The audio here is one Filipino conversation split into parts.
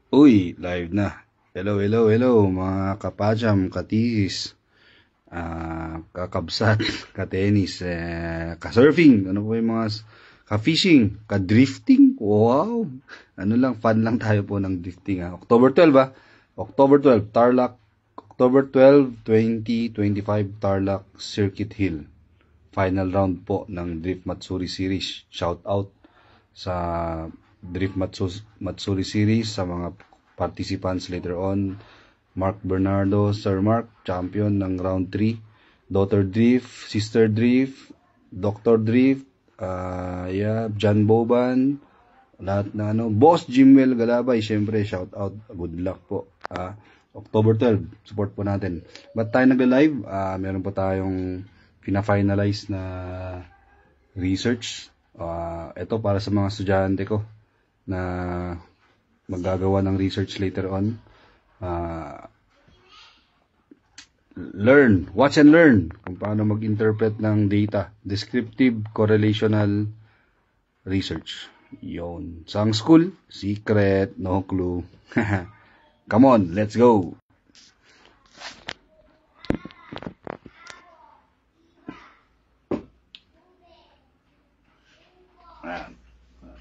Uy, live na. Hello, hello, hello, mga kapajam, katis, kakabsat, katenis, ka-surfing, ano po yung mga ka-fishing, ka-drifting, wow! Ano lang, fun lang tayo po ng drifting, ha? October 12, ha? October 12, Tarlac, October 12, 2025, Tarlac Circuit Hill. Final round po ng Drift Matsuri Series. Shout out sa Drift Matsuri Series sa mga participants later on. Mark Bernardo, Sir Mark, champion ng round 3. Daughter Drift, Sister Drift, Dr. Drift, John Boban, lahat na Boss Jimwell Galabay, syempre shout out, good luck po. October 12, support po natin. Ba't tayo nagla-live? Meron po tayong fina-finalize na research. Ito para sa mga estudyante ko na maggagawa ng research later on. Watch and learn kung paano mag-interpret ng data. Descriptive correlational research. Yon. Sang school, secret, no clue. Come on, let's go.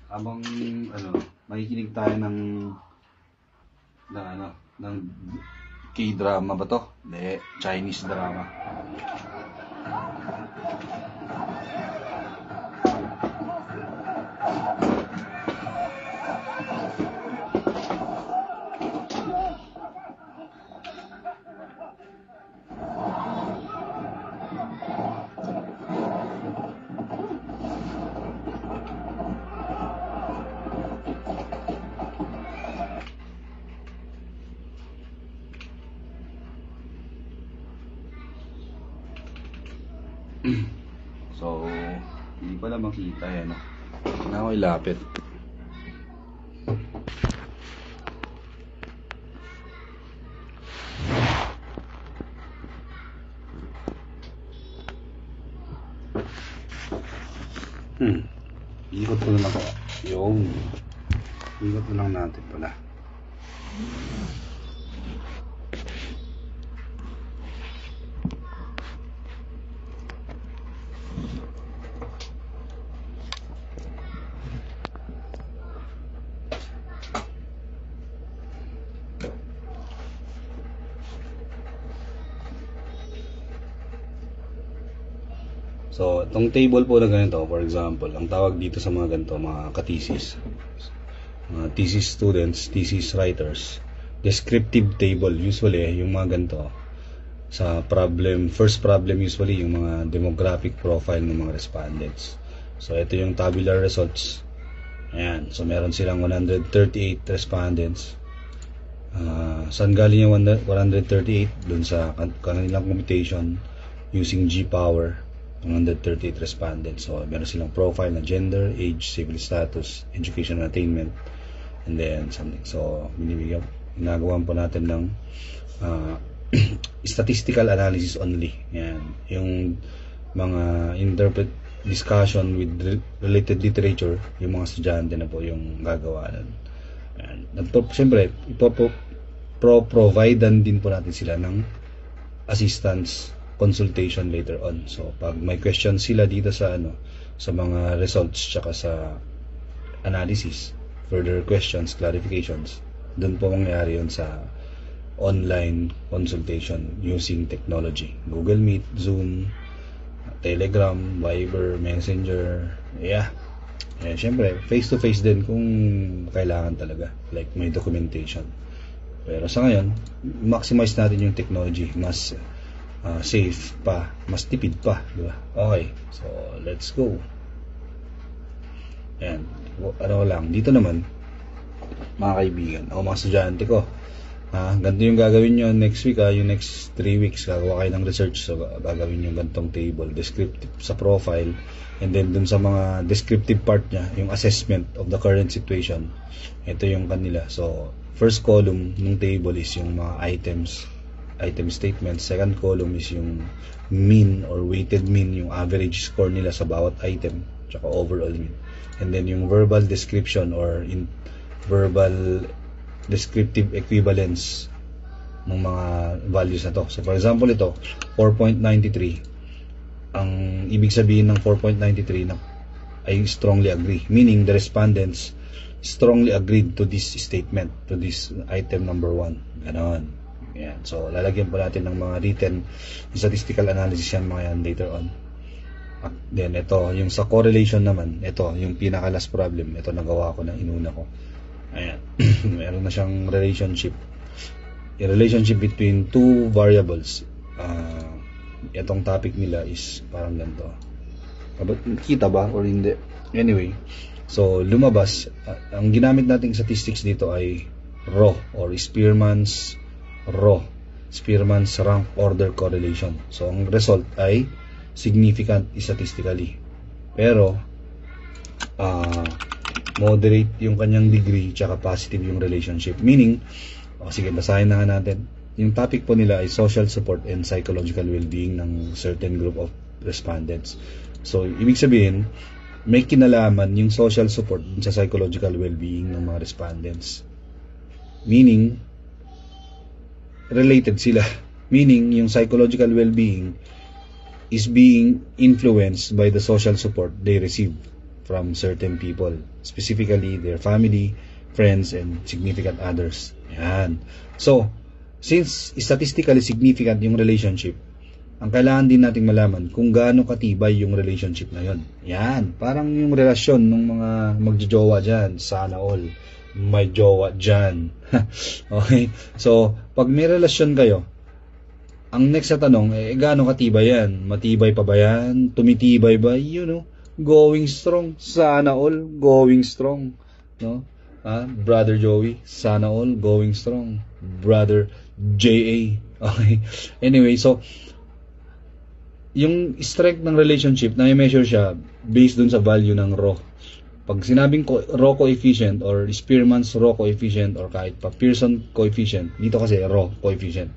Habang makikinig tayo ng K-drama ba to? Hindi, Chinese drama. So, hindi pala makita yan. Na ako ilapit. Ikot ko na lang ako. Yung ikot na lang natin pala. So, itong table po na ganito, for example, ang tawag dito sa mga ganito, mga ka-thesis, mga thesis students, thesis writers, descriptive table, usually, yung mga ganito, sa first problem usually, yung mga demographic profile ng mga respondents. So, ito yung tabular results. Ayan, so meron silang 138 respondents. Saan galing yung 138? Dun sa kanilang computation using G-Power. 138 respondents. So, meron silang profile na gender, age, civil status, education attainment, and then something. So, ginagawa po natin ng statistical analysis only. Yan. Yung mga discussion with related literature, yung mga estudyante na po yung gagawa nun. Siyempre, providean din po natin sila ng assistance consultation later on. So, pag may questions sila dito sa sa mga results tsaka sa analysis, further questions, clarifications, doon po mangyayari yun sa online consultation using technology. Google Meet, Zoom, Telegram, Viber, Messenger, syempre, face-to-face din kung kailangan talaga. Like, may documentation. Pero sa ngayon, maximize natin yung technology. Mas safe pa, mas tipid pa, di ba? Okay, so let's go. Ayan, dito naman, mga kaibigan, mga estudyante ko, ganito yung gagawin nyo next week, yung next 3 weeks, gagawa kayo ng research, so gagawin yung gantong table, descriptive sa profile, and then dun sa mga descriptive part nya, yung assessment of the current situation, ito yung kanila. So, first column ng table is yung mga item statements. Second column is yung mean or weighted mean, yung average score nila sa bawat item, tsaka overall mean. And then yung verbal description or verbal descriptive equivalence ng mga values na to. So for example, ito 4.93, ang ibig sabihin ng 4.93 na ay strongly agree, meaning the respondents strongly agreed to this statement, to this item number 1. Ganon. Yan. So lalagyan pa natin ng mga written statistical analysis yan mga yan later on. At then ito, yung sa correlation naman, ito yung pinaka last problem. Ito nagawa ko na, inuna ko. Ayan. Meron na siyang relationship. A relationship between two variables. Itong topic nila is parang ganito. Kita ba or hindi? Anyway, so lumabas, ang ginamit nating statistics dito ay raw or Spearman's rank order correlation. So ang result ay significant statistically. Pero moderate yung kanyang degree tsaka positive yung relationship. Meaning, sige, basahin na nga natin. Yung topic po nila ay social support and psychological well-being ng certain group of respondents. So, ibig sabihin, may kinalaman yung social support sa psychological well-being ng mga respondents. Meaning, related sila. Meaning, yung psychological well-being is being influenced by the social support they receive from certain people, specifically their family, friends, and significant others. Yan. So, since statistically significant yung relationship, ang kailangan din nating malaman kung gaano katibay yung relationship na yon. Yan. Parang yung relasyon ng mga magjojowa dyan. Sana all may jowa dyan. Okay? So, pag may relasyon kayo, ang next na tanong, gaano katibay yan? Matibay pa ba yan? Tumitibay ba? Going strong. Sana all, going strong. No? Brother Joey, sana all, going strong. Brother J.A. Okay? Anyway, so, yung strength ng relationship, na-measure siya based dun sa value ng raw. Pag sinabing raw coefficient or Spearman's raw coefficient or kahit pa Pearson coefficient, dito kasi raw coefficient,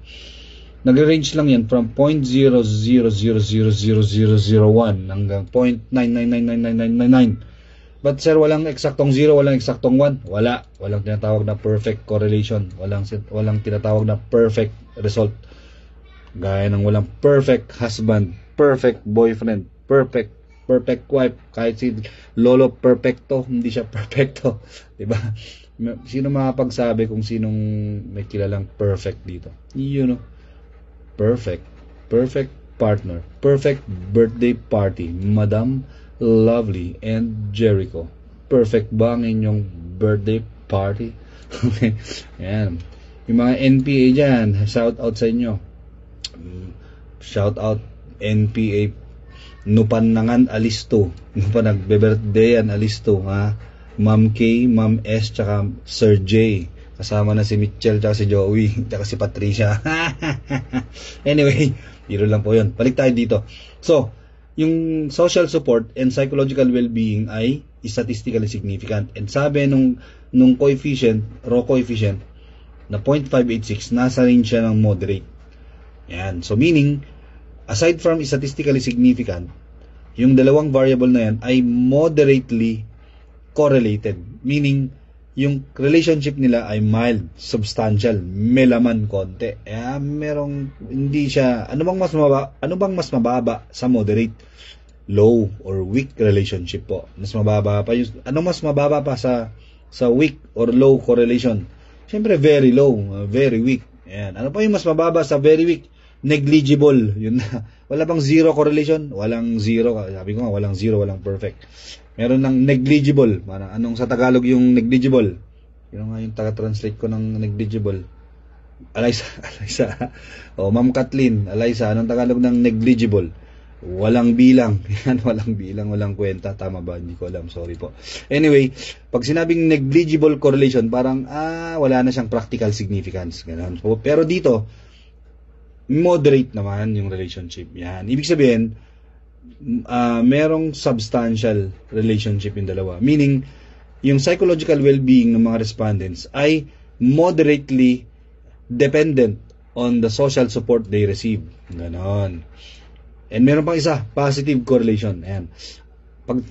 nag-range lang yan from 0.0000001 hanggang 0.9999999. But sir, walang eksaktong 0, walang eksaktong 1. Walang tinatawag na perfect correlation. Walang tinatawag na perfect result. Gaya ng walang perfect husband, perfect boyfriend, perfect wife. Kahit si Lolo Perfecto, hindi siya perfecto. Diba? Sino makapagsabi kung sinong may kilalang perfect dito? Perfect partner, perfect birthday party, Madam Lovely and Jericho. Perfect ba ang inyong birthday party? Okay. Ayan. Yung mga NPA dyan, shout out sa inyo. Shout out NPA Nupanangan Alisto. Pa nagbe-birthday yan Alisto, ha? Ma'am K, Ma'am S, tsaka Sir J. Kasama na si Mitchell, tsaka si Joey, tsaka si Patricia. Anyway, biro lang po yun. Balik tayo dito. So, yung social support and psychological well-being ay statistically significant. And sabi nung coefficient, raw coefficient, na 0.586, nasa range siya ng moderate. Yan. So, meaning, aside from statistically significant, yung dalawang variable na yan ay moderately correlated. Meaning, yung relationship nila ay mild, substantial, may laman konti. Merong hindi siya ano bang mas mababa sa moderate, low or weak relationship po. Mas mababa pa yung mas mababa pa sa weak or low correlation. Siyempre very low, very weak. Ayan. Ano pa yung mas mababa sa very weak? Negligible. Yun na. Wala bang zero correlation? Walang zero. Sabi ko nga, walang zero, walang perfect. Meron ng negligible. Anong sa Tagalog yung negligible? Yun nga yung taga-translate ko ng negligible. Alaysa. Ma'am Kathleen, Alaysa, anong Tagalog ng negligible? Walang bilang. Yan, walang bilang, walang kwenta. Tama ba? Hindi ko alam. Sorry po. Anyway, pag sinabing negligible correlation, parang, wala na siyang practical significance. Ganun. Pero dito, moderate naman yung relationship. Yan. Ibig sabihin, merong substantial relationship yung dalawa. Meaning, yung psychological well-being ng mga respondents ay moderately dependent on the social support they receive. Ganon. And meron pang isa, positive correlation. Ayan. Pag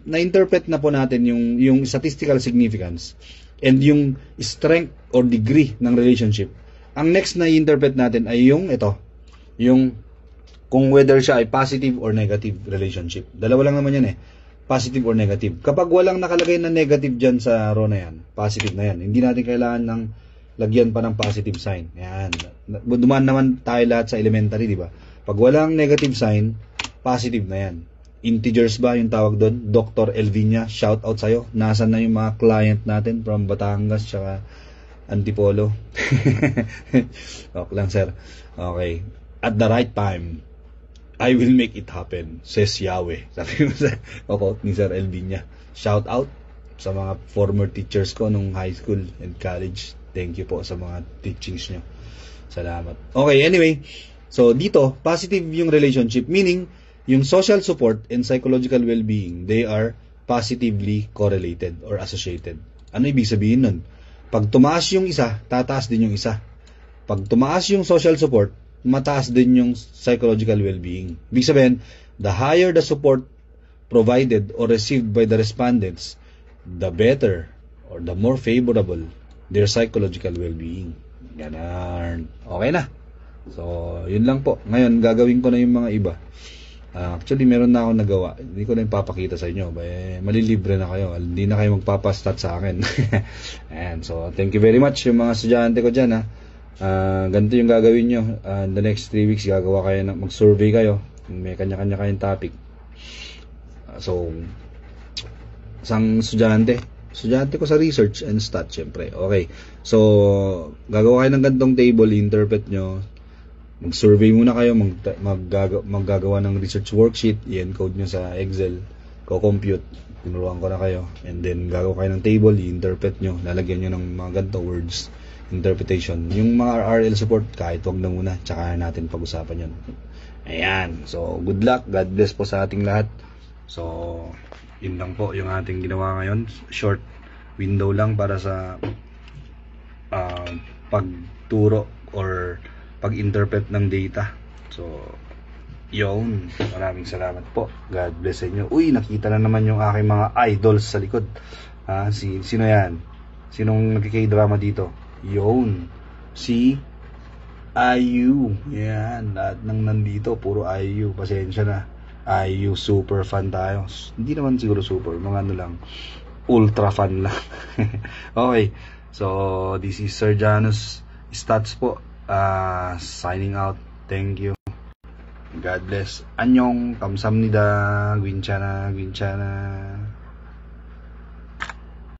na-interpret na po natin yung statistical significance, and yung strength or degree ng relationship. Ang next na i-interpret natin ay yung ito, yung kung whether siya ay positive or negative relationship. Dalawa lang naman yan positive or negative. Kapag walang nakalagay na negative dyan sa row na yan, positive na yan. Hindi natin kailangan ng lagyan pa ng positive sign. Yan. Dumaan naman tayo lahat sa elementary, di ba? Pag walang negative sign, positive na yan. Integers ba yung tawag doon? Dr. Elvinia, shout out sa'yo. Nasaan na yung mga client natin from Batangas tsaka Antipolo? Okay lang, sir. Okay. At the right time, I will make it happen, says Yahweh. Sabi mo sa quote ni Sir Elvinia. Shout out sa mga former teachers ko nung high school and college. Thank you po sa mga teachings nyo. Salamat. Okay, anyway. So, dito, positive yung relationship. Meaning, yung social support and psychological well-being, they are positively correlated or associated. Ano ibig sabihin nun? Pag tumaas yung isa, tataas din yung isa. Pag tumaas yung social support, mataas din yung psychological well-being. Ibig sabihin, the higher the support provided or received by the respondents, the better or the more favorable their psychological well-being. Ganun. Okay na. So, yun lang po. Ngayon, gagawin ko na yung mga iba. Actually, meron na akong nagawa. Hindi ko na yung papakita sa inyo. Malilibre na kayo. Hindi na kayo magpapastat sa akin. And so, thank you very much yung mga estudyante ko dyan, ganito yung gagawin nyo. The next 3 weeks, gagawa kayo mag-survey kayo. May kanya-kanya kayong topic. So, isang estudyante ko sa research and stat, syempre. Okay. So, gagawa kayo ng ganitong table, interpret nyo. Mag-survey muna kayo, maggagawa ng research worksheet, i-encode nyo sa Excel, co-compute, tinuruan ko na kayo. And then, gagawa kayo ng table, i-interpret nyo, lalagyan nyo ng mga ganito words, interpretation. Yung mga RL support, kahit wag na muna, tsaka natin pag-usapan yun. Ayan. So, good luck. God bless po sa ating lahat. So, yun lang po yung ating ginawa ngayon. Short window lang para sa pagturo or pag-interpret ng data. So, yun. Maraming salamat po. God bless sa inyo. Uy, nakita na naman yung aking mga idols sa likod. Sino yan? Sinong nagkikay-drama dito? Yun, si IU. Yan, lahat ng nandito puro IU. Pasensya na, IU super fan tayo. Hindi naman siguro super, mga ano lang, ultra fan lang. Okay, so this is Sir Janus Stats po, signing out. Thank you. God bless. Annyeong, kamsamnida, gwinchana.